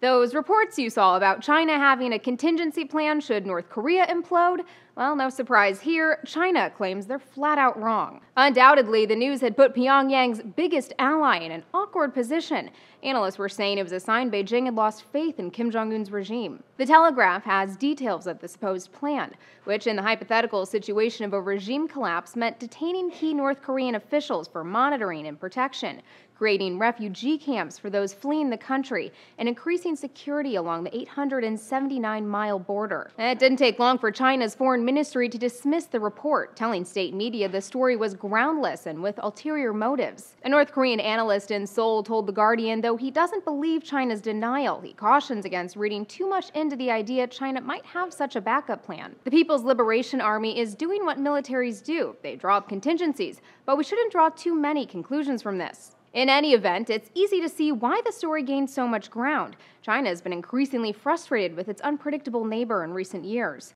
Those reports you saw about China having a contingency plan should North Korea implode? Well, no surprise here, China claims they're flat out wrong. Undoubtedly, the news had put Pyongyang's biggest ally in an awkward position. Analysts were saying it was a sign Beijing had lost faith in Kim Jong-un's regime. The Telegraph has details of the supposed plan, which in the hypothetical situation of a regime collapse meant detaining key North Korean officials for monitoring and protection, creating refugee camps for those fleeing the country, and increasing security along the 879-mile border. It didn't take long for China's foreign ministry to dismiss the report, telling state media the story was groundless and with ulterior motives. A North Korean analyst in Seoul told The Guardian, though he doesn't believe China's denial, he cautions against reading too much into the idea China might have such a backup plan. The People's Liberation Army is doing what militaries do. They draw up contingencies, but we shouldn't draw too many conclusions from this. In any event, it's easy to see why the story gained so much ground. China has been increasingly frustrated with its unpredictable neighbor in recent years.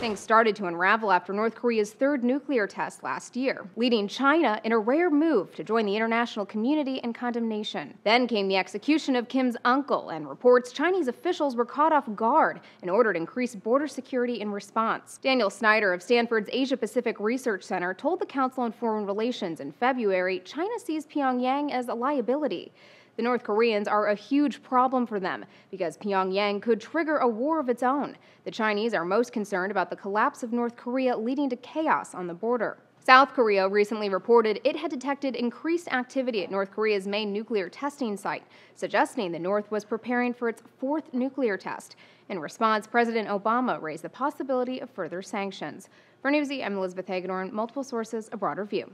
Things started to unravel after North Korea's third nuclear test last year, leading China in a rare move to join the international community in condemnation. Then came the execution of Kim's uncle, and reports Chinese officials were caught off guard in order to increase border security in response. Daniel Snyder of Stanford's Asia-Pacific Research Center told the Council on Foreign Relations in February China sees Pyongyang as a liability. The North Koreans are a huge problem for them because Pyongyang could trigger a war of its own. The Chinese are most concerned about the collapse of North Korea leading to chaos on the border. South Korea recently reported it had detected increased activity at North Korea's main nuclear testing site, suggesting the North was preparing for its fourth nuclear test. In response, President Obama raised the possibility of further sanctions. For Newsy, I'm Elizabeth Hagedorn, multiple sources, a broader view.